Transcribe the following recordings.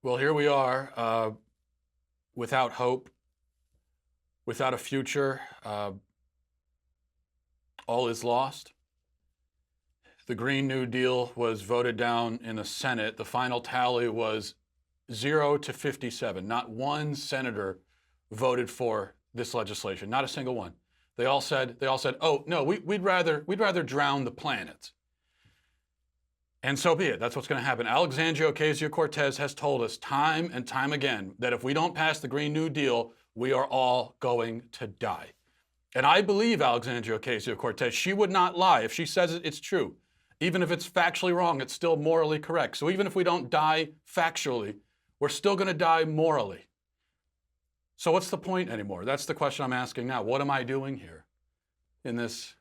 Well, here we are, without hope, without a future. All is lost. The Green New Deal was voted down in the Senate. The final tally was 0 to 57. Not one senator voted for this legislation. Not a single one. They all said, "Oh no, we'd rather drown the planet." And so be it. That's what's going to happen. Alexandria Ocasio-Cortez has told us time and time again that if we don't pass the Green New Deal, we are all going to die. And I believe Alexandria Ocasio-Cortez. She would not lie. If she says it, it's true. Even if it's factually wrong, it's still morally correct. So even if we don't die factually, we're still going to die morally. So what's the point anymore? That's the question I'm asking now. What am I doing here in this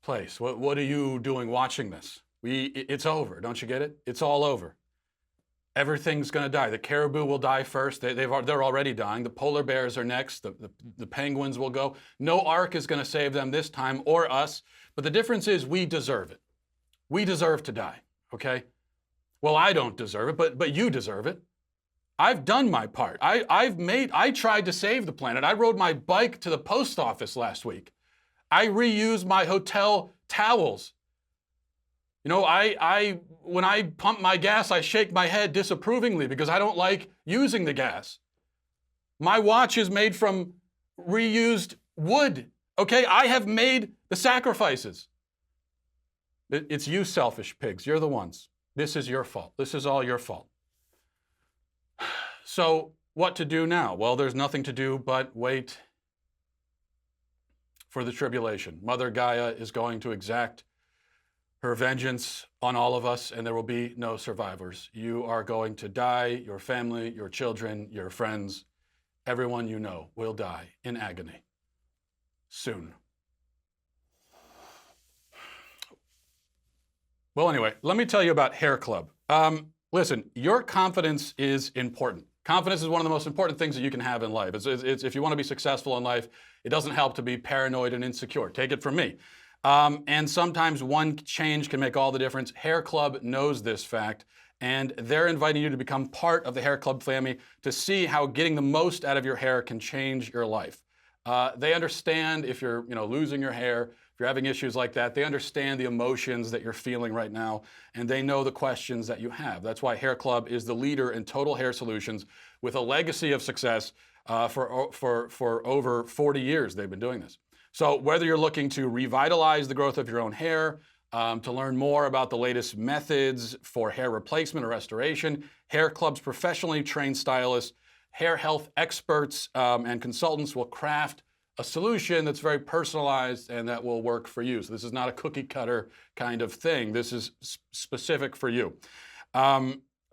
place? What are you doing watching this? It's over. Don't you get it? It's all over. Everything's going to die. The caribou will die first. They're already dying. The polar bears are next. The penguins will go. No ark is going to save them this time, or us. But the difference is we deserve it. We deserve to die, okay? Well, I don't deserve it, but you deserve it. I've done my part. I tried to save the planet. I rode my bike to the post office last week. I reused my hotel towels. You know, when I pump my gas, I shake my head disapprovingly because I don't like using the gas. My watch is made from reused wood. Okay, I have made the sacrifices. It's you selfish pigs. You're the ones. This is your fault. This is all your fault. So what to do now? Well, there's nothing to do but wait for the tribulation. Mother Gaia is going to exact her vengeance on all of us, and there will be no survivors. You are going to die. Your family, your children, your friends, everyone you know will die in agony soon. Well, anyway, let me tell you about Hair Club. Listen, your confidence is important. Confidence is one of the most important things that you can have in life. It's if you want to be successful in life, it doesn't help to be paranoid and insecure. Take it from me. And sometimes one change can make all the difference. Hair Club knows this fact, and they're inviting you to become part of the Hair Club family to see how getting the most out of your hair can change your life. They understand if you're losing your hair, if you're having issues like that. They understand the emotions that you're feeling right now, and they know the questions that you have. That's why Hair Club is the leader in total hair solutions with a legacy of success for over 40 years. They've been doing this. So whether you're looking to revitalize the growth of your own hair, to learn more about the latest methods for hair replacement or restoration, Hair Club's professionally trained stylists, hair health experts, and consultants will craft a solution that's very personalized and that will work for you. So this is not a cookie cutter kind of thing. This is specific for you.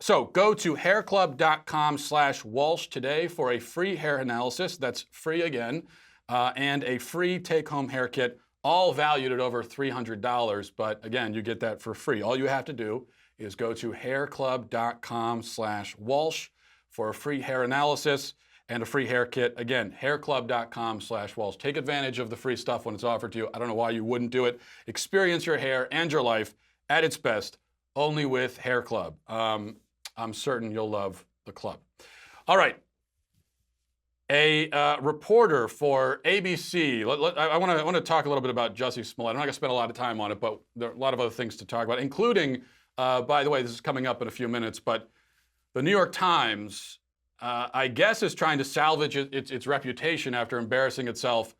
So go to hairclub.com/Walsh today for a free hair analysis. That's free again. And a free take-home hair kit, all valued at over $300. But again, you get that for free. All you have to do is go to hairclub.com/Walsh for a free hair analysis and a free hair kit. Again, hairclub.com/Walsh. Take advantage of the free stuff when it's offered to you. I don't know why you wouldn't do it. Experience your hair and your life at its best, only with Hair Club. I'm certain you'll love the club. All right. A reporter for ABC. I want to talk a little bit about Jussie Smollett. I'm not going to spend a lot of time on it, but there are a lot of other things to talk about, including, by the way, this is coming up in a few minutes, but the New York Times, I guess, is trying to salvage its reputation after embarrassing itself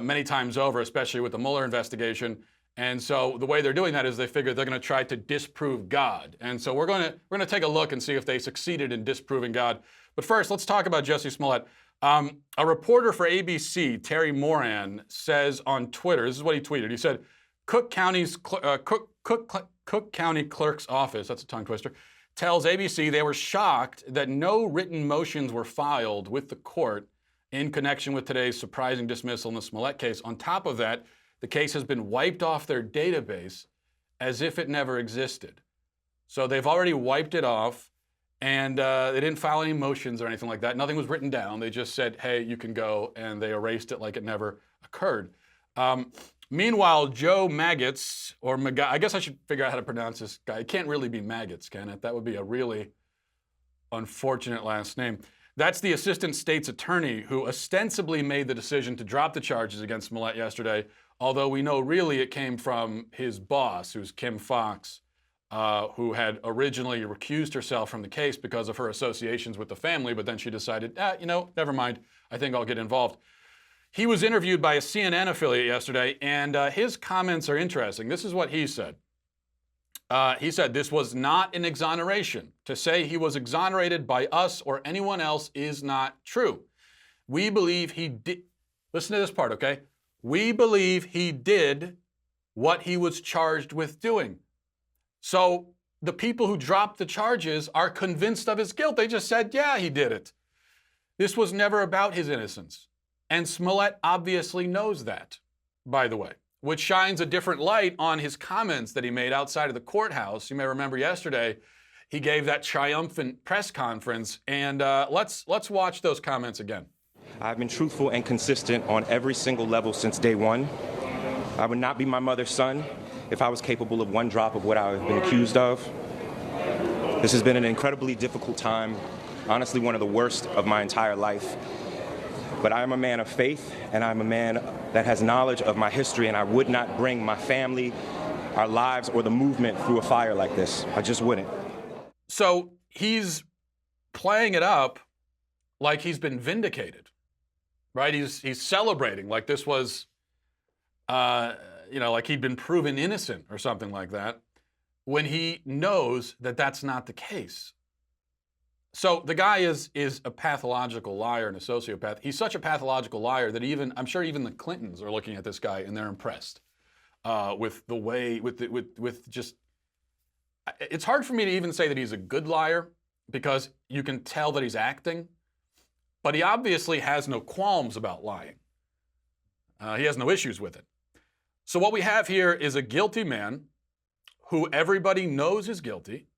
many times over, especially with the Mueller investigation. And so the way they're doing that is they figure they're going to try to disprove God. And so we're going to take a look and see if they succeeded in disproving God. But first, let's talk about Jussie Smollett. A reporter for ABC, Terry Moran, says on Twitter, this is what he tweeted. He said, Cook County Clerk's Office, that's a tongue twister, tells ABC they were shocked that no written motions were filed with the court in connection with today's surprising dismissal in the Smollett case. On top of that, the case has been wiped off their database as if it never existed. So they've already wiped it off. And they didn't file any motions or anything like that. Nothing was written down. They just said, hey, you can go, and they erased it like it never occurred. Meanwhile, Joe Maggots, or I guess I should figure out how to pronounce this guy. It can't really be Maggots, can it? That would be a really unfortunate last name. That's the assistant state's attorney who ostensibly made the decision to drop the charges against Smollett yesterday, although we know really it came from his boss, who's Kim Foxx, who had originally recused herself from the case because of her associations with the family, but then she decided, never mind, I think I'll get involved. He was interviewed by a CNN affiliate yesterday, and his comments are interesting. This is what he said. He said this was not an exoneration. To say he was exonerated by us or anyone else is not true. We believe he did. Listen to this part, okay? We believe he did what he was charged with doing. So the people who dropped the charges are convinced of his guilt. They just said, yeah, he did it. This was never about his innocence. And Smollett obviously knows that, by the way, which shines a different light on his comments that he made outside of the courthouse. You may remember yesterday, he gave that triumphant press conference, and let's watch those comments again. I've been truthful and consistent on every single level since day one. I would not be my mother's son if I was capable of one drop of what I've been accused of. This has been an incredibly difficult time, honestly one of the worst of my entire life. But I am a man of faith, and I'm a man that has knowledge of my history, and I would not bring my family, our lives, or the movement through a fire like this. I just wouldn't. So he's playing it up like he's been vindicated, right? He's celebrating like this was, like he'd been proven innocent or something like that, when he knows that that's not the case. So the guy is a pathological liar and a sociopath. He's such a pathological liar that I'm sure even the Clintons are looking at this guy and they're impressed with the way, with just. It's hard for me to even say that he's a good liar because you can tell that he's acting, but he obviously has no qualms about lying. He has no issues with it. So what we have here is a guilty man who everybody knows is guilty,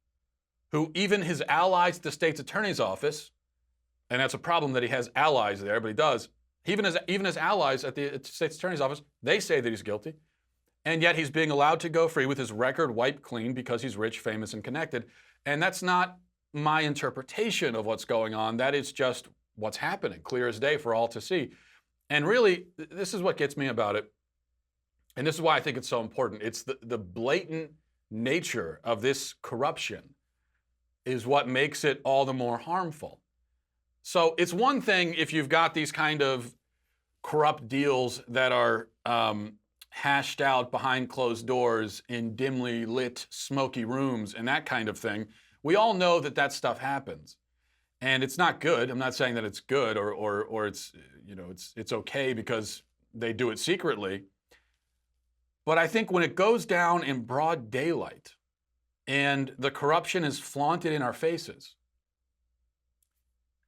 who even his allies at the state's attorney's office, and that's a problem that he has allies there, but he does, even his allies at the state's attorney's office, they say that he's guilty, and yet he's being allowed to go free with his record wiped clean because he's rich, famous, and connected. And that's not my interpretation of what's going on. That is just what's happening, clear as day for all to see. And really, this is what gets me about it, and this is why I think it's so important. It's the blatant nature of this corruption is what makes it all the more harmful. So it's one thing if you've got these kind of corrupt deals that are hashed out behind closed doors in dimly lit, smoky rooms and that kind of thing. We all know that stuff happens. And it's not good. I'm not saying that it's good or it's, it's okay because they do it secretly. But I think when it goes down in broad daylight, and the corruption is flaunted in our faces,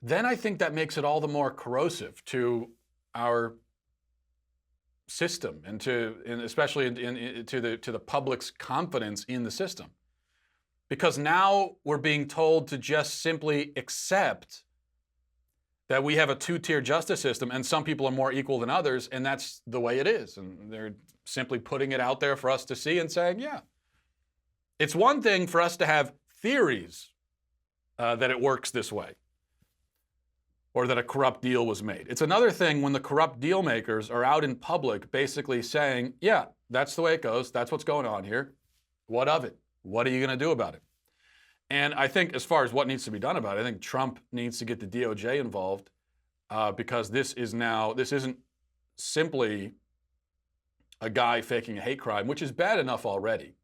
then I think that makes it all the more corrosive to our system and especially to the public's confidence in the system. Because now we're being told to just simply accept that we have a two-tier justice system and some people are more equal than others, and that's the way it is. And they're simply putting it out there for us to see and saying, yeah. It's one thing for us to have theories that it works this way or that a corrupt deal was made. It's another thing when the corrupt deal makers are out in public basically saying, yeah, that's the way it goes. That's what's going on here. What of it? What are you going to do about it? And I think as far as what needs to be done about it, I think Trump needs to get the DOJ involved because this isn't simply a guy faking a hate crime, which is bad enough already.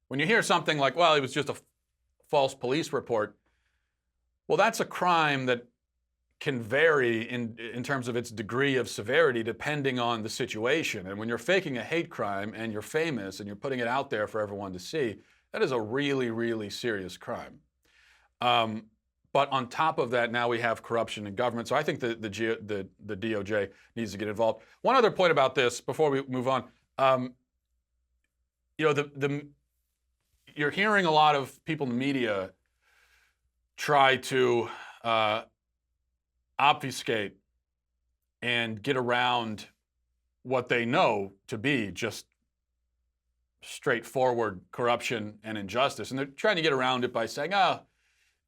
When you hear something like, well, it was just a false police report, well, that's a crime that can vary in terms of its degree of severity depending on the situation. And when you're faking a hate crime and you're famous and you're putting it out there for everyone to see, that is a really, really serious crime. But on top of that, now we have corruption in government. So I think the DOJ needs to get involved. One other point about this before we move on. You're hearing a lot of people in the media try to obfuscate and get around what they know to be just straightforward corruption and injustice. And they're trying to get around it by saying, oh,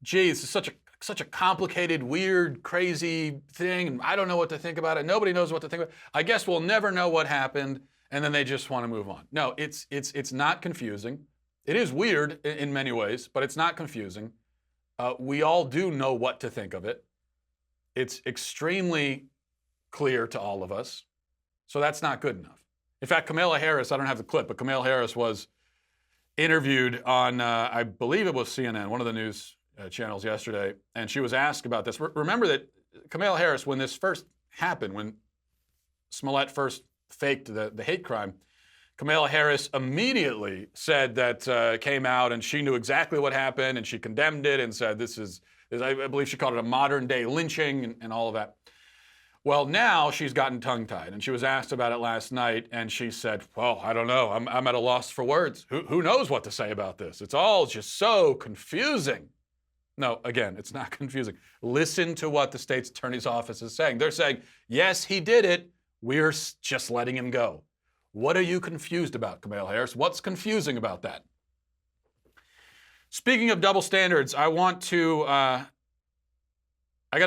gee, this is such a such a complicated, weird, crazy thing, and I don't know what to think about it. Nobody knows what to think about it. I guess we'll never know what happened, and then they just want to move on. No, it's not confusing. It is weird in many ways, but it's not confusing. We all do know what to think of it. It's extremely clear to all of us, so that's not good enough. In fact, Kamala Harris, I don't have the clip, but Kamala Harris was interviewed on, I believe it was CNN, one of the news channels yesterday, and she was asked about this. Remember that Kamala Harris, when this first happened, when Smollett first faked the hate crime, Kamala Harris immediately said that, came out and she knew exactly what happened and she condemned it and said I believe she called it a modern day lynching and all of that. Well, now she's gotten tongue-tied, and she was asked about it last night, and she said, well, I don't know, I'm at a loss for words. Who knows what to say about this? It's all just so confusing. No, again, it's not confusing. Listen to what the state's attorney's office is saying. They're saying, yes, he did it. We're just letting him go. What are you confused about, Kamala Harris? What's confusing about that? Speaking of double standards, I got to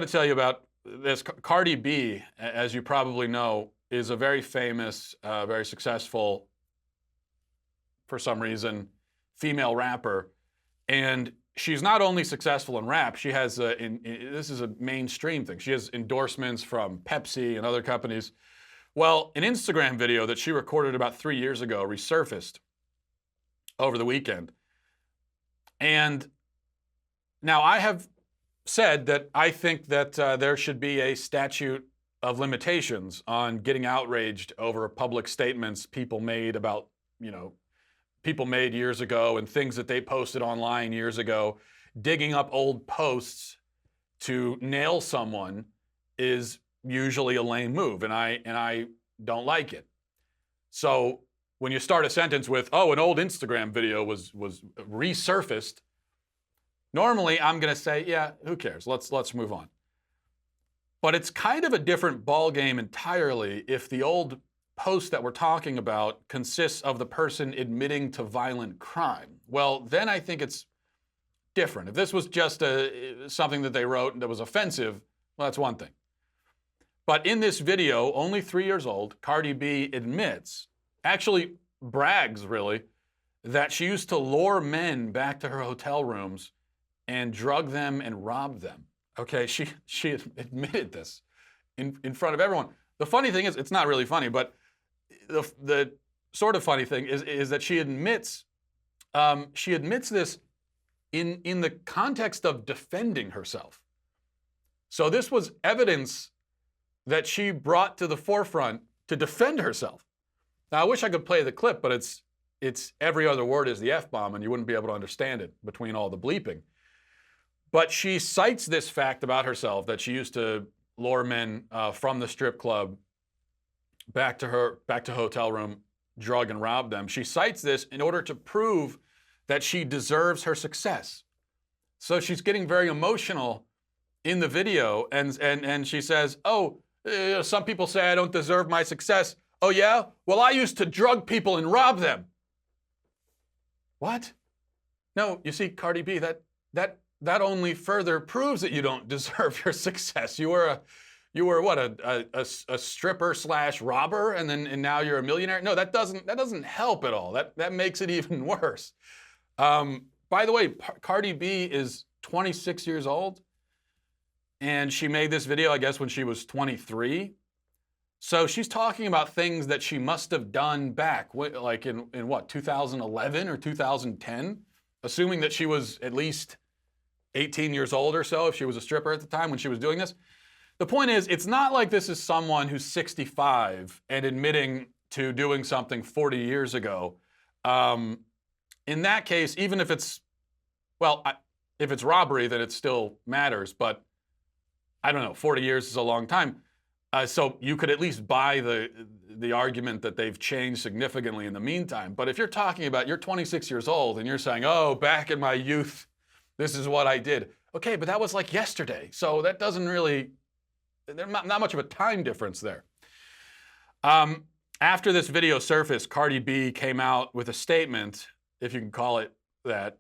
tell you about this. Cardi B, as you probably know, is a very famous, very successful, for some reason, female rapper. And she's not only successful in rap, she has, this is a mainstream thing. She has endorsements from Pepsi and other companies. Well, an Instagram video that she recorded about 3 years ago resurfaced over the weekend. And now I have said that I think that there should be a statute of limitations on getting outraged over public statements people made about, people made years ago and things that they posted online years ago. Digging up old posts to nail someone is usually a lame move, and I don't like it. So when you start a sentence with, oh, an old Instagram video was resurfaced, normally I'm going to say, yeah, who cares? Let's move on. But it's kind of a different ballgame entirely if the old post that we're talking about consists of the person admitting to violent crime. Well, then I think it's different. If this was just something that they wrote that was offensive, well, that's one thing. But in this video, only 3 years old, Cardi B admits, actually brags really, that she used to lure men back to her hotel rooms and drug them and rob them. Okay, she admitted this in front of everyone. The funny thing is, it's not really funny, but the sort of funny thing is that she admits this in the context of defending herself. So this was evidence that she brought to the forefront to defend herself. Now, I wish I could play the clip, but it's every other word is the F-bomb, and you wouldn't be able to understand it between all the bleeping. But she cites this fact about herself, that she used to lure men from the strip club back to hotel room, drug and rob them. She cites this in order to prove that she deserves her success. So she's getting very emotional in the video, and she says, oh, some people say I don't deserve my success. Oh yeah? Well, I used to drug people and rob them. What? No, you see, Cardi B, that only further proves that you don't deserve your success. You were what, a stripper / robber, and now you're a millionaire? No, that doesn't help at all. That makes it even worse. By the way, Cardi B is 26 years old, and she made this video, I guess, when she was 23. So she's talking about things that she must have done back, like in what, 2011 or 2010, assuming that she was at least 18 years old or so, if she was a stripper at the time when she was doing this. The point is, it's not like this is someone who's 65 and admitting to doing something 40 years ago. In that case, even if it's, if it's robbery, then it still matters. But I don't know, 40 years is a long time. So you could at least buy the argument that they've changed significantly in the meantime. But if you're talking about, you're 26 years old and you're saying, oh, back in my youth, this is what I did. Okay, but that was like yesterday. So that doesn't really, there's not much of a time difference there. After this video surfaced, Cardi B came out with a statement, if you can call it that,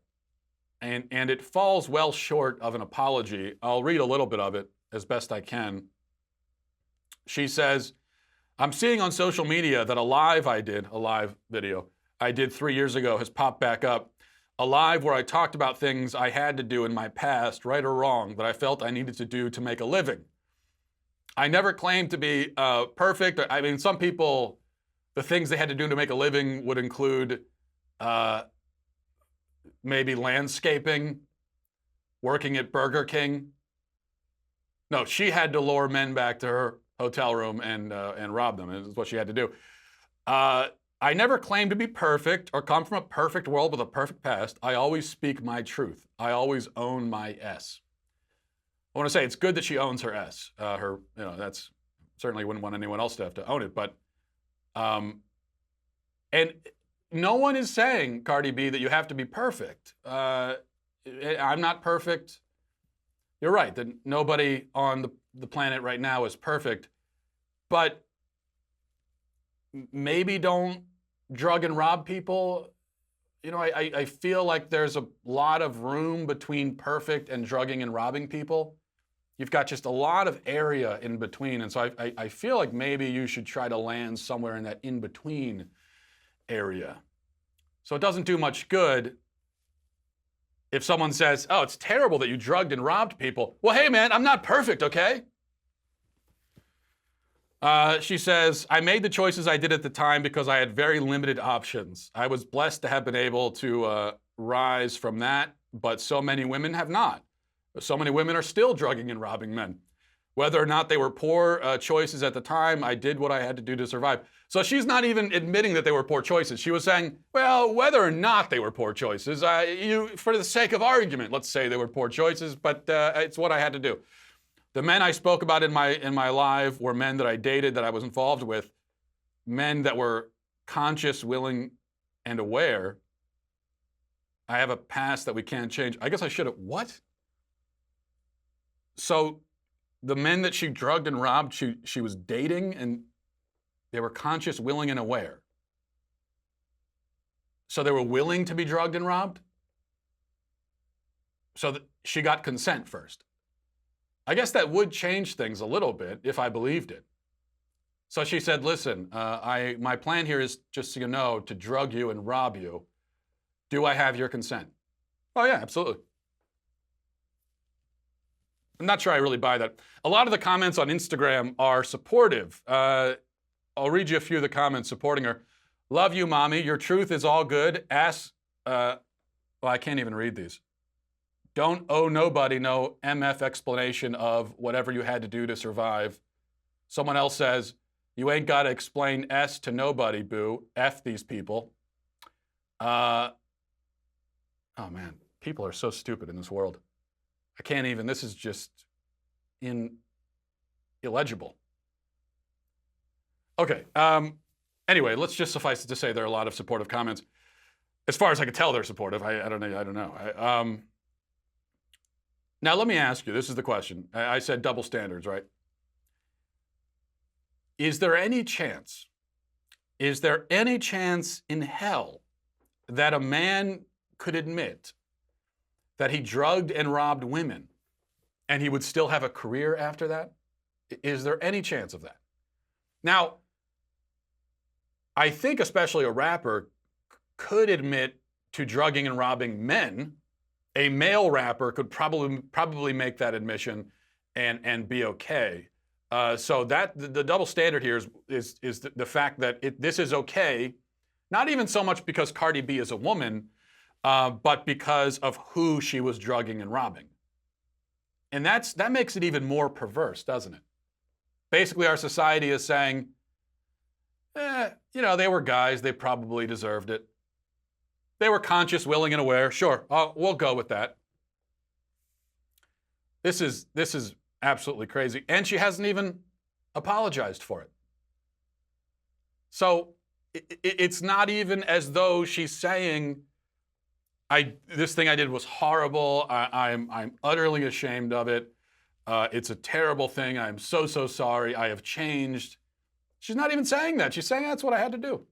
and it falls well short of an apology. I'll read a little bit of it as best I can. She says, I'm seeing on social media that a live video I did 3 years ago has popped back up. A live where I talked about things I had to do in my past, right or wrong, that I felt I needed to do to make a living. I never claimed to be perfect. I mean, some people, the things they had to do to make a living would include maybe landscaping, working at Burger King. No, she had to lure men back to her hotel room and rob them. Is what she had to do. I never claimed to be perfect or come from a perfect world with a perfect past. I always speak my truth. I always own my S. I want to say it's good that she owns her S. That's certainly wouldn't want anyone else to have to own it. But, and no one is saying, Cardi B, that you have to be perfect. I'm not perfect. You're right that nobody on the planet right now is perfect. But maybe don't drug and rob people. I feel like there's a lot of room between perfect and drugging and robbing people. You've got just a lot of area in between. And so I feel like maybe you should try to land somewhere in that in-between area. So it doesn't do much good if someone says, oh, it's terrible that you drugged and robbed people. Well, hey, man, I'm not perfect, okay? She says, I made the choices I did at the time because I had very limited options. I was blessed to have been able to rise from that, but so many women have not. So many women are still drugging and robbing men. Whether or not they were poor choices at the time, I did what I had to do to survive. So she's not even admitting that they were poor choices. She was saying, well, whether or not they were poor choices, for the sake of argument, let's say they were poor choices, but it's what I had to do. The men I spoke about in my live were men that I dated, that I was involved with, men that were conscious, willing, and aware. I have a past that we can't change. I guess I should have, what? So the men that she drugged and robbed, she was dating, and they were conscious, willing, and aware. So they were willing to be drugged and robbed? So she got consent first. I guess that would change things a little bit if I believed it. So she said, listen, my plan here is, just so you know, to drug you and rob you. Do I have your consent? Oh yeah, absolutely. I'm not sure I really buy that. A lot of the comments on Instagram are supportive. I'll read you a few of the comments supporting her. Love you, mommy. Your truth is all good. Well, I can't even read these. Don't owe nobody no MF explanation of whatever you had to do to survive. Someone else says, you ain't got to explain S to nobody, boo. F these people. Oh, man. People are so stupid in this world. I can't even. This is just illegible. Okay. Anyway, let's just suffice it to say there are a lot of supportive comments. As far as I can tell, they're supportive. I don't know. Now, let me ask you, this is the question. I said double standards, right? Is there any chance in hell that a man could admit that he drugged and robbed women and he would still have a career after that? Is there any chance of that? Now, I think especially a rapper could admit to drugging and robbing men. A male rapper could probably make that admission and be okay. So that the double standard here is the fact that this is okay, not even so much because Cardi B is a woman, but because of who she was drugging and robbing. And that makes it even more perverse, doesn't it? Basically, our society is saying, they were guys, they probably deserved it. They were conscious, willing, and aware. Sure, we'll go with that. This is absolutely crazy. And she hasn't even apologized for it. So it's not even as though she's saying, this thing I did was horrible. I'm utterly ashamed of it. It's a terrible thing. I'm so sorry. I have changed. She's not even saying that. She's saying that's what I had to do.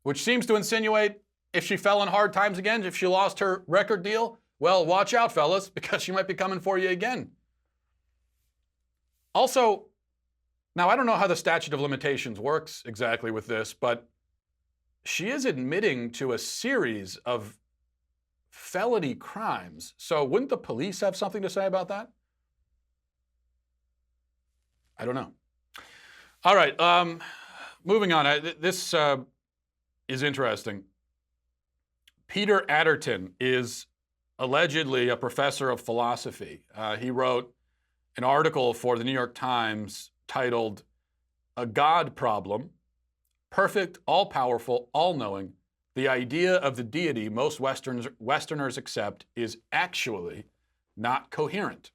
Which seems to insinuate if she fell in hard times again, if she lost her record deal, well, watch out, fellas, because she might be coming for you again. Also, now I don't know how the statute of limitations works exactly with this, but she is admitting to a series of felony crimes. So wouldn't the police have something to say about that? I don't know. All right, moving on. This is interesting. Peter Adderton is allegedly a professor of philosophy. He wrote an article for the New York Times titled "A God Problem, Perfect, All-Powerful, All-Knowing, the idea of the deity most Westerners accept is actually not coherent."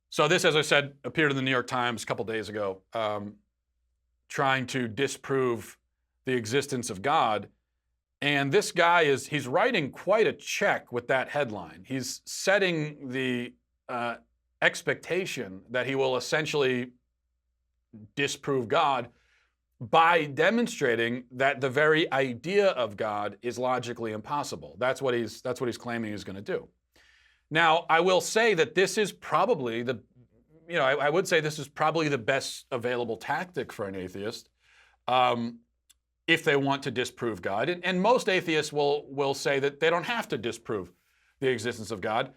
So this, as I said, appeared in the New York Times a couple days ago, trying to disprove the existence of God. And this guy he's writing quite a check with that headline. He's setting the expectation that he will essentially disprove God by demonstrating that the very idea of God is logically impossible. That's what he's claiming he's going to do. Now, I will say that this is probably I would say this is probably the best available tactic for an atheist if they want to disprove God. And most atheists will say that they don't have to disprove the existence of God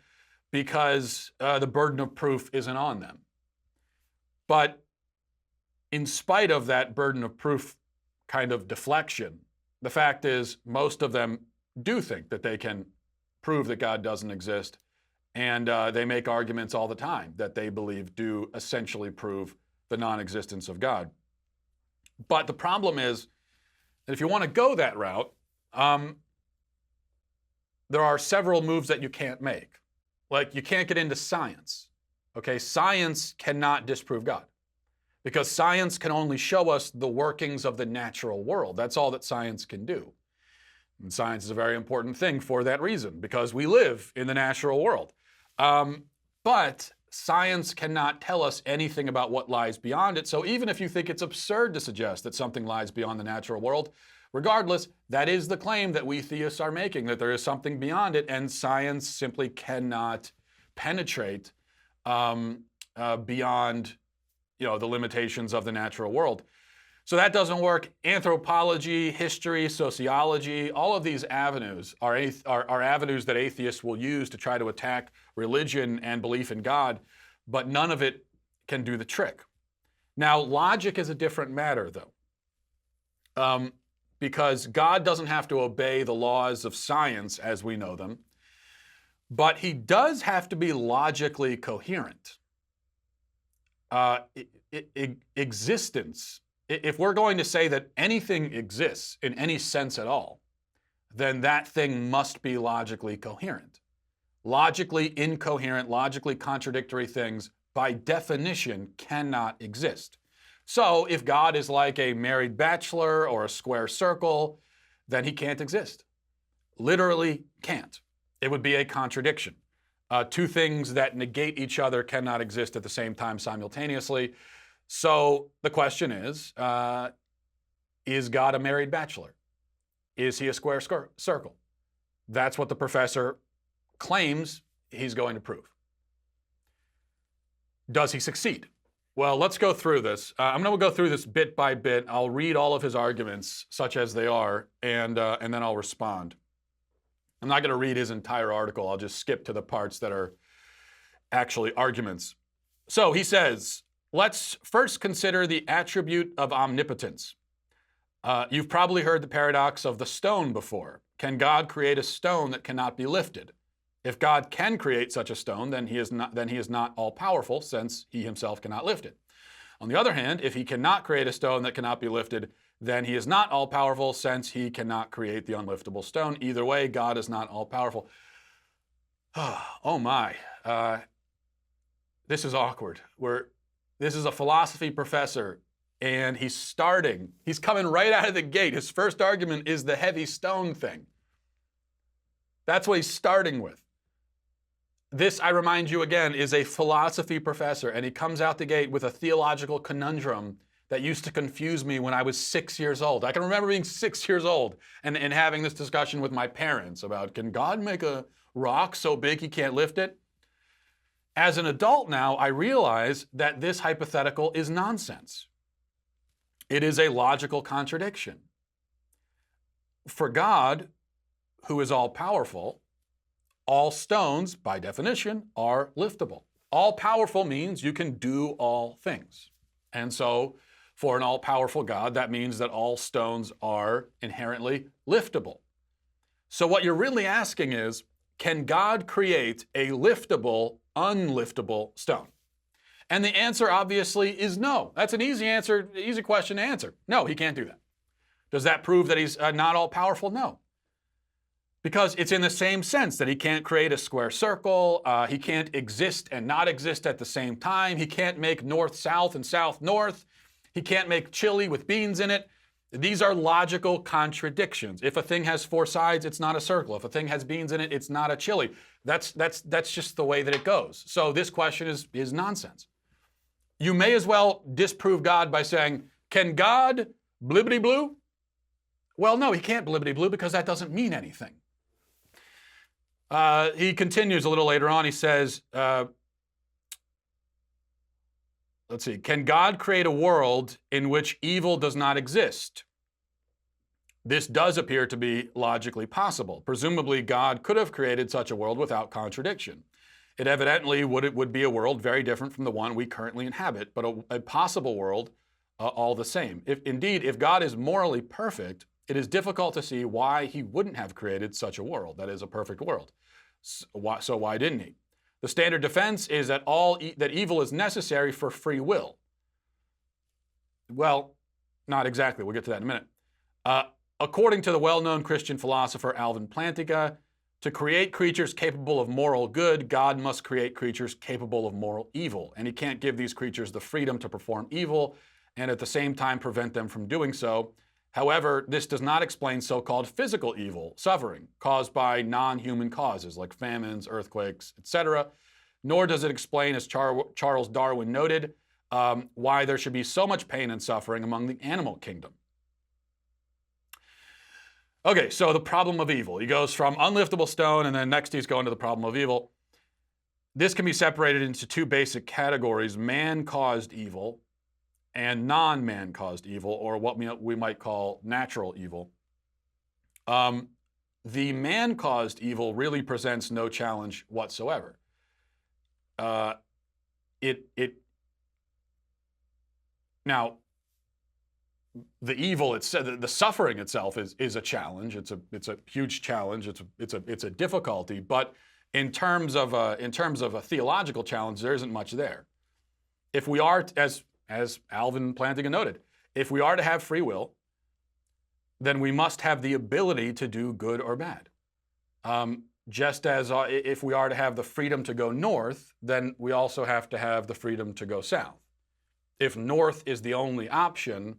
because the burden of proof isn't on them. But in spite of that burden of proof kind of deflection, the fact is most of them do think that they can prove that God doesn't exist. And they make arguments all the time that they believe do essentially prove the non-existence of God. But the problem is that if you want to go that route, there are several moves that you can't make. Like, you can't get into science. Okay, science cannot disprove God because science can only show us the workings of the natural world. That's all that science can do. And science is a very important thing for that reason, because we live in the natural world. But science cannot tell us anything about what lies beyond it. So even if you think it's absurd to suggest that something lies beyond the natural world, regardless, that is the claim that we theists are making, that there is something beyond it, and science simply cannot penetrate beyond the limitations of the natural world. So that doesn't work. Anthropology, history, sociology, all of these avenues are avenues that atheists will use to try to attack religion and belief in God, but none of it can do the trick. Now, logic is a different matter, though, because God doesn't have to obey the laws of science as we know them, but he does have to be logically coherent. Existence. If we're going to say that anything exists in any sense at all, then that thing must be logically coherent. Logically incoherent, logically contradictory things, by definition, cannot exist. So if God is like a married bachelor or a square circle, then he can't exist. Literally can't. It would be a contradiction. Two things that negate each other cannot exist at the same time simultaneously. So the question is God a married bachelor? Is he a square circle? That's what the professor claims he's going to prove. Does he succeed? Well, let's go through this. I'm going to go through this bit by bit. I'll read all of his arguments, such as they are, and then I'll respond. I'm not going to read his entire article. I'll just skip to the parts that are actually arguments. So he says, let's first consider the attribute of omnipotence. You've probably heard the paradox of the stone before. Can God create a stone that cannot be lifted? If God can create such a stone, then he is not all-powerful, since he himself cannot lift it. On the other hand, if he cannot create a stone that cannot be lifted, then he is not all-powerful, since he cannot create the unliftable stone. Either way, God is not all-powerful. Oh my. This is awkward. This is a philosophy professor, and he's coming right out of the gate. His first argument is the heavy stone thing. That's what he's starting with. This, I remind you again, is a philosophy professor, and he comes out the gate with a theological conundrum that used to confuse me when I was 6 years old. I can remember being 6 years old and having this discussion with my parents about, can God make a rock so big he can't lift it? As an adult now, I realize that this hypothetical is nonsense. It is a logical contradiction. For God, who is all-powerful, all stones, by definition, are liftable. All-powerful means you can do all things. And so, for an all-powerful God, that means that all stones are inherently liftable. So what you're really asking is, can God create a liftable, unliftable stone? And the answer obviously is no. That's an easy answer, easy question to answer. No, he can't do that. Does that prove that he's not all-powerful? No. Because it's in the same sense that he can't create a square circle, he can't exist and not exist at the same time, he can't make north-south and south-north, he can't make chili with beans in it. These are logical contradictions. If a thing has four sides, it's not a circle. If a thing has beans in it, it's not a chili. That's just the way that it goes. So this question is nonsense. You may as well disprove God by saying, can God blibbity-blue? Well, no, he can't blibbity-blue because that doesn't mean anything. He continues a little later on. He says, let's see, can God create a world in which evil does not exist? This does appear to be logically possible. Presumably, God could have created such a world without contradiction. It evidently would be a world very different from the one we currently inhabit, but a possible world all the same. If God is morally perfect, it is difficult to see why he wouldn't have created such a world, that is, a perfect world. So why didn't he? The standard defense is that that evil is necessary for free will. Well, not exactly. We'll get to that in a minute. According to the well-known Christian philosopher Alvin Plantinga, to create creatures capable of moral good, God must create creatures capable of moral evil. And he can't give these creatures the freedom to perform evil and at the same time prevent them from doing so. However, this does not explain so-called physical evil, suffering, caused by non-human causes like famines, earthquakes, etc., nor does it explain, as Charles Darwin noted, why there should be so much pain and suffering among the animal kingdom. Okay, so the problem of evil. He goes from unliftable stone, and then next he's going to the problem of evil. This can be separated into two basic categories: man-caused evil and non-man-caused evil, or what we might call natural evil. The man-caused evil really presents no challenge whatsoever. Now, the evil itself, the suffering itself is a challenge. It's a huge challenge. It's a difficulty. But in terms of a theological challenge, there isn't much there. If we are, as Alvin Plantinga noted, if we are to have free will, then we must have the ability to do good or bad. Just as if we are to have the freedom to go north, then we also have to have the freedom to go south. If north is the only option,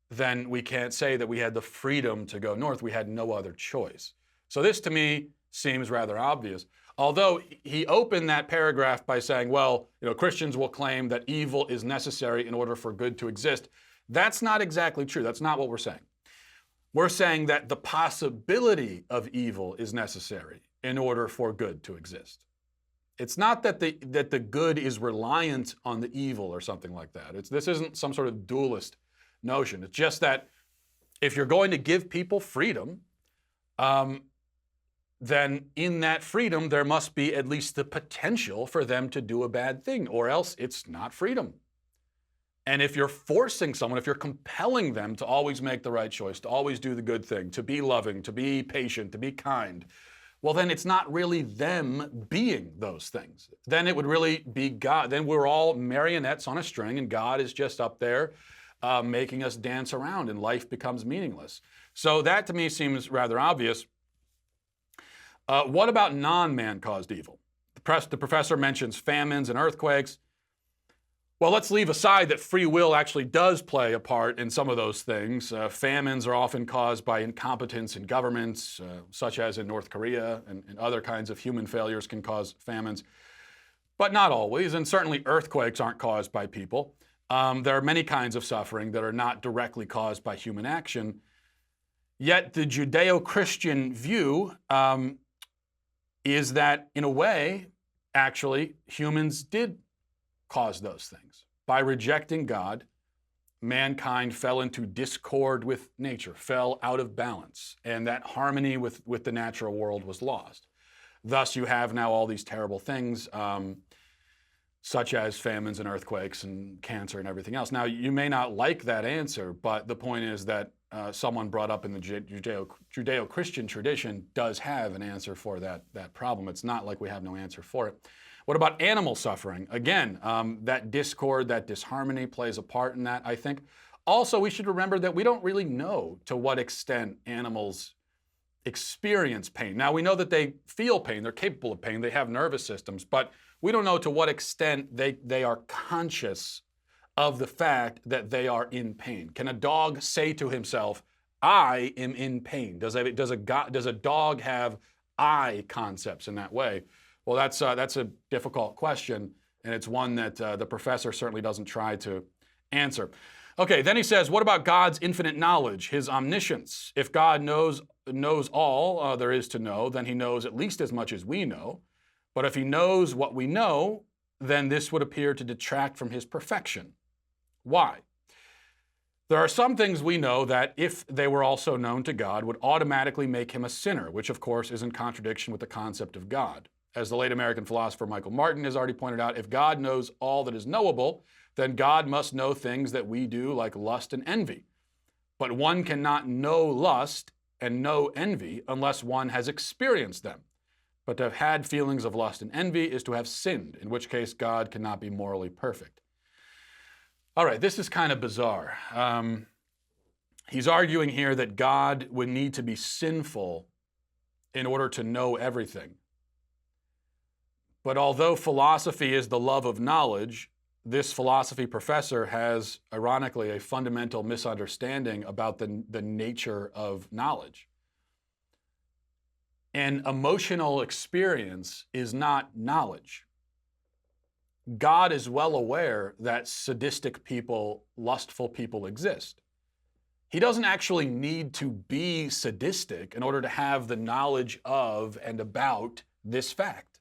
then we can't say that we had the freedom to go north. We had no other choice. So this, to me, seems rather obvious. Although he opened that paragraph by saying, well, Christians will claim that evil is necessary in order for good to exist. That's not exactly true. That's not what we're saying. We're saying that the possibility of evil is necessary in order for good to exist. It's not that the good is reliant on the evil or something like that. This isn't some sort of dualist notion. It's just that if you're going to give people freedom, then in that freedom, there must be at least the potential for them to do a bad thing, or else it's not freedom. And if you're forcing someone, if you're compelling them to always make the right choice, to always do the good thing, to be loving, to be patient, to be kind, well, then it's not really them being those things. Then it would really be God. Then we're all marionettes on a string, and God is just up there making us dance around, and life becomes meaningless. So that, to me, seems rather obvious. What about non-man-caused evil? The professor mentions famines and earthquakes. Well, let's leave aside that free will actually does play a part in some of those things. Famines are often caused by incompetence in governments, such as in North Korea, and other kinds of human failures can cause famines. But not always, and certainly earthquakes aren't caused by people. There are many kinds of suffering that are not directly caused by human action. Yet the Judeo-Christian view is that, in a way, actually, humans did cause those things. By rejecting God, mankind fell into discord with nature, fell out of balance, and that harmony with the natural world was lost. Thus, you have now all these terrible things, such as famines and earthquakes and cancer and everything else. Now, you may not like that answer, but the point is that someone brought up in the Judeo-Christian tradition does have an answer for that problem. It's not like we have no answer for it. What about animal suffering? Again, that discord, that disharmony plays a part in that, I think. Also, we should remember that we don't really know to what extent animals experience pain. Now, we know that they feel pain, they're capable of pain, they have nervous systems, but we don't know to what extent they are conscious of the fact that they are in pain. Can a dog say to himself, I am in pain? Does a dog have I concepts in that way? Well, that's a difficult question, and it's one that the professor certainly doesn't try to answer. Okay, then he says, what about God's infinite knowledge, his omniscience? If God knows all there is to know, then he knows at least as much as we know. But if he knows what we know, then this would appear to detract from his perfection. Why? There are some things we know that, if they were also known to God, would automatically make him a sinner, which of course is in contradiction with the concept of God. As the late American philosopher Michael Martin has already pointed out, if God knows all that is knowable, then God must know things that we do, like lust and envy. But one cannot know lust and know envy unless one has experienced them. But to have had feelings of lust and envy is to have sinned, in which case God cannot be morally perfect. All right, this is kind of bizarre. He's arguing here that God would need to be sinful in order to know everything. But although philosophy is the love of knowledge, this philosophy professor has, ironically, a fundamental misunderstanding about the nature of knowledge. An emotional experience is not knowledge. God is well aware that sadistic people, lustful people exist. He doesn't actually need to be sadistic in order to have the knowledge of and about this fact.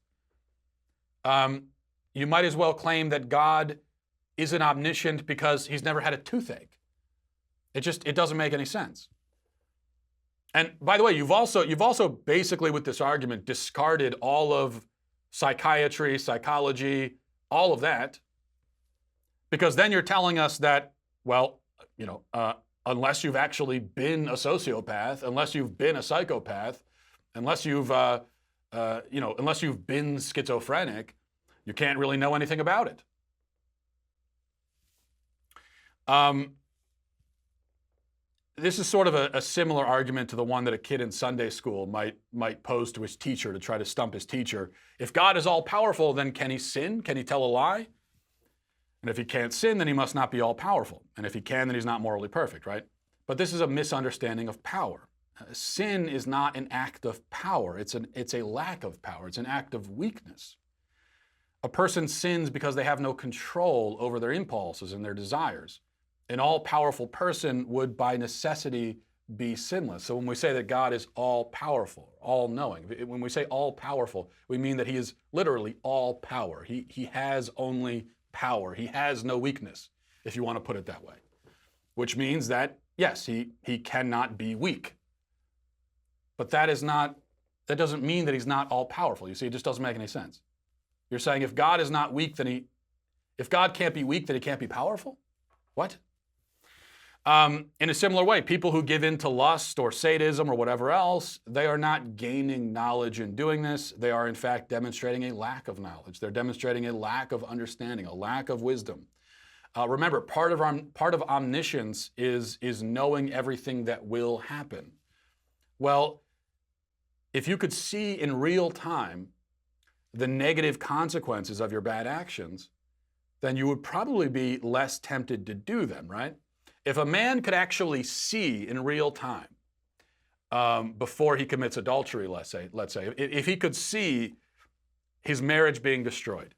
You might as well claim that God isn't omniscient because he's never had a toothache. It doesn't make any sense. And by the way, you've also basically with this argument discarded all of psychiatry, psychology, all of that, because then you're telling us that, well, unless you've actually been a sociopath, unless you've been a psychopath, unless you've been schizophrenic, you can't really know anything about it. This is sort of a similar argument to the one that a kid in Sunday school might pose to his teacher to try to stump his teacher. If God is all-powerful, then can he sin? Can he tell a lie? And if he can't sin, then he must not be all-powerful. And if he can, then he's not morally perfect, right? But this is a misunderstanding of power. Sin is not an act of power. It's a lack of power. It's an act of weakness. A person sins because they have no control over their impulses and their desires. An all-powerful person would, by necessity, be sinless. So when we say that God is all-powerful, all-knowing, when we say all-powerful, we mean that he is literally all power. He has only power. He has no weakness, if you want to put it that way. Which means that, yes, he cannot be weak. But that doesn't mean that he's not all-powerful. You see, it just doesn't make any sense. You're saying if God is not weak, if God can't be weak, then he can't be powerful? What? In a similar way, people who give in to lust or sadism or whatever else, they are not gaining knowledge in doing this. They are, in fact, demonstrating a lack of knowledge. They're demonstrating a lack of understanding, a lack of wisdom. Remember, part of omniscience is knowing everything that will happen. Well, if you could see in real time the negative consequences of your bad actions, then you would probably be less tempted to do them, right? If a man could actually see in real time before he commits adultery, let's say, if he could see his marriage being destroyed,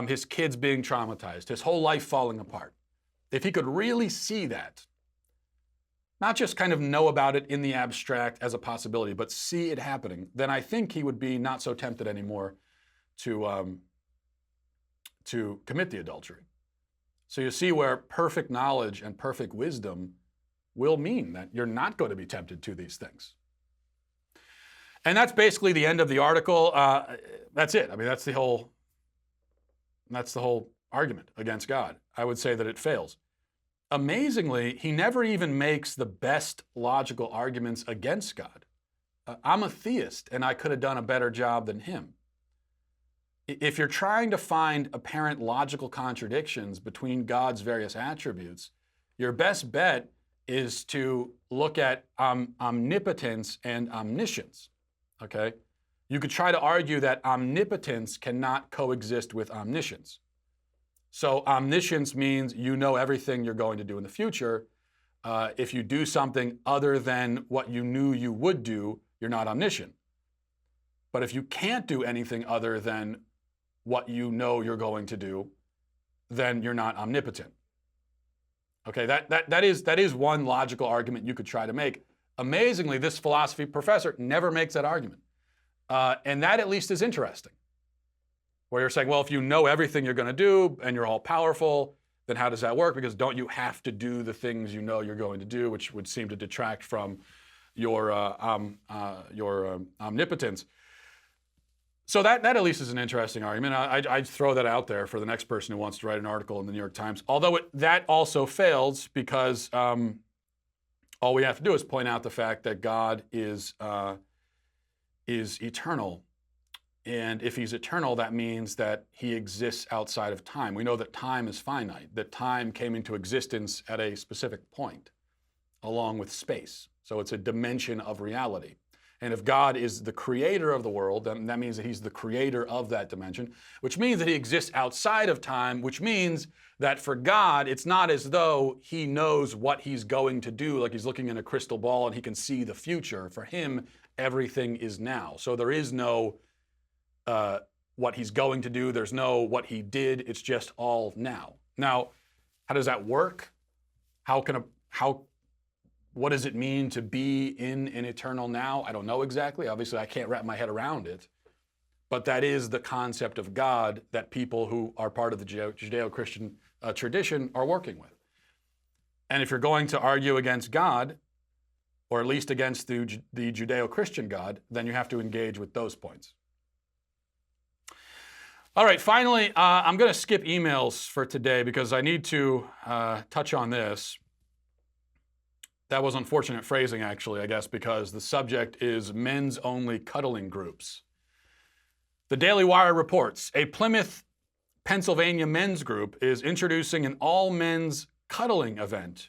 his kids being traumatized, his whole life falling apart, if he could really see that, not just kind of know about it in the abstract as a possibility, but see it happening, then I think he would be not so tempted anymore to commit the adultery. So you see where perfect knowledge and perfect wisdom will mean that you're not going to be tempted to these things. And that's basically the end of the article. That's it. I mean, that's the whole argument against God. I would say that it fails. Amazingly, he never even makes the best logical arguments against God. I'm a theist, and I could have done a better job than him. If you're trying to find apparent logical contradictions between God's various attributes, your best bet is to look at omnipotence and omniscience. Okay? You could try to argue that omnipotence cannot coexist with omniscience. So omniscience means you know everything you're going to do in the future. If you do something other than what you knew you would do, you're not omniscient. But if you can't do anything other than what you know you're going to do, then you're not omnipotent. Okay, that is one logical argument you could try to make. Amazingly, this philosophy professor never makes that argument. And that at least is interesting. Where you're saying, well, if you know everything you're going to do and you're all powerful, then how does that work? Because don't you have to do the things you know you're going to do, which would seem to detract from your omnipotence. So that at least is an interesting argument. I'd throw that out there for the next person who wants to write an article in the New York Times. Although that also fails because all we have to do is point out the fact that God is eternal. And if he's eternal, that means that he exists outside of time. We know that time is finite, that time came into existence at a specific point, along with space. So it's a dimension of reality. And if God is the creator of the world, then that means that he's the creator of that dimension, which means that he exists outside of time, which means that for God, it's not as though he knows what he's going to do, like he's looking in a crystal ball and he can see the future. For him, everything is now. So there is no what he's going to do. There's no what he did. It's just all now. Now, how does that work? What does it mean to be in an eternal now? I don't know exactly. Obviously, I can't wrap my head around it. But that is the concept of God that people who are part of the Judeo-Christian tradition are working with. And if you're going to argue against God, or at least against the Judeo-Christian God, then you have to engage with those points. All right, finally, I'm going to skip emails for today because I need to touch on this. That was unfortunate phrasing, actually, I guess, because the subject is men's-only cuddling groups. The Daily Wire reports, a Plymouth, Pennsylvania men's group is introducing an all-men's cuddling event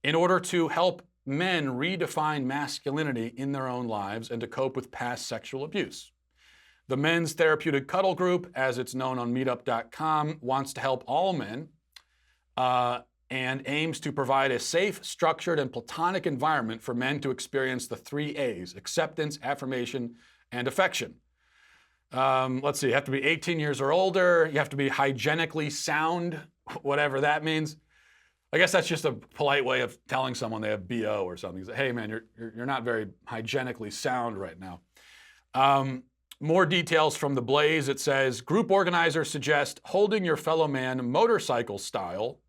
in order to help men redefine masculinity in their own lives and to cope with past sexual abuse. The Men's Therapeutic Cuddle Group, as it's known on meetup.com, wants to help all men and aims to provide a safe, structured, and platonic environment for men to experience the 3 A's: acceptance, affirmation, and affection. Let's see, you have to be 18 years or older, you have to be hygienically sound, whatever that means. I guess that's just a polite way of telling someone they have BO or something. Say, hey man, you're not very hygienically sound right now. More details from The Blaze. It says, group organizers suggest holding your fellow man motorcycle style,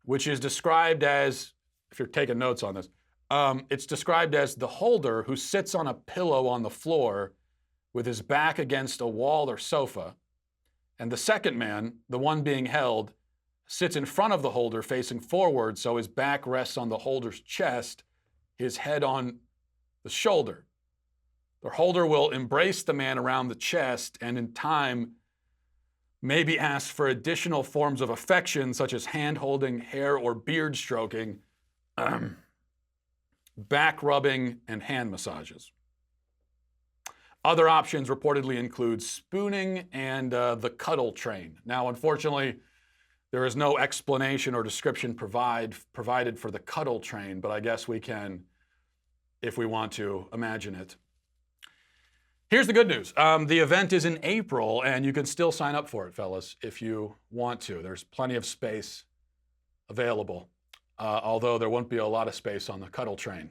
which is described as, if you're taking notes on this, it's described as the holder who sits on a pillow on the floor with his back against a wall or sofa, and the second man, the one being held, sits in front of the holder facing forward so his back rests on the holder's chest, his head on the shoulder. The holder will embrace the man around the chest and in time maybe ask for additional forms of affection such as hand-holding, hair or beard stroking, back rubbing, and hand massages. Other options reportedly include spooning and the cuddle train. Now, unfortunately, there is no explanation or description provided for the cuddle train, but I guess we can, if we want to, imagine it. Here's the good news. The event is in April, and you can still sign up for it, fellas, if you want to. There's plenty of space. available, although there won't be a lot of space on the cuddle train.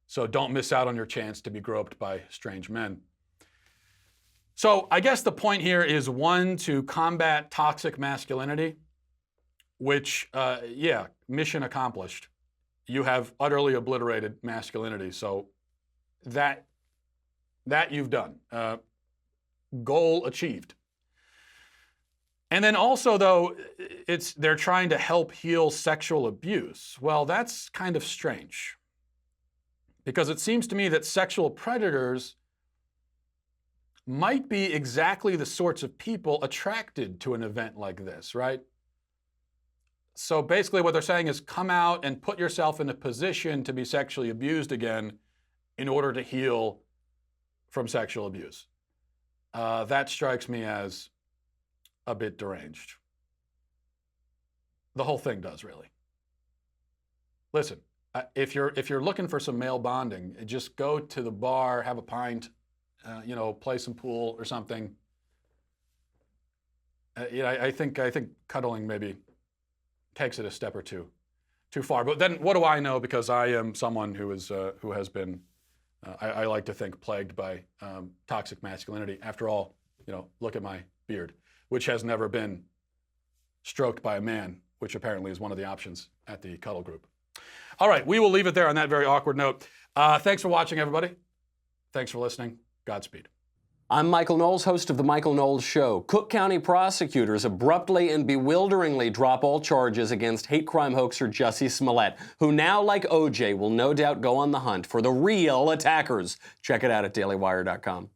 So don't miss out on your chance to be groped by strange men. So I guess the point here is, one, to combat toxic masculinity, which, yeah, mission accomplished. You have utterly obliterated masculinity. So that you've done. Goal achieved. And then also, though, they're trying to help heal sexual abuse. Well, that's kind of strange, because it seems to me that sexual predators might be exactly the sorts of people attracted to an event like this, right? So basically what they're saying is, come out and put yourself in a position to be sexually abused again in order to heal from sexual abuse. That strikes me as a bit deranged. The whole thing does, really. Listen, if you're looking for some male bonding, just go to the bar, have a pint, play some pool or something. I think cuddling maybe takes it a step or two too far. But then what do I know? Because I am someone who has been, I like to think, plagued by toxic masculinity. After all, look at my beard, which has never been stroked by a man, which apparently is one of the options at the cuddle group. All right, we will leave it there on that very awkward note. Thanks for watching, everybody. Thanks for listening. Godspeed. I'm Michael Knowles, host of The Michael Knowles Show. Cook County prosecutors abruptly and bewilderingly drop all charges against hate crime hoaxer Jussie Smollett, who now, like OJ, will no doubt go on the hunt for the real attackers. Check it out at dailywire.com.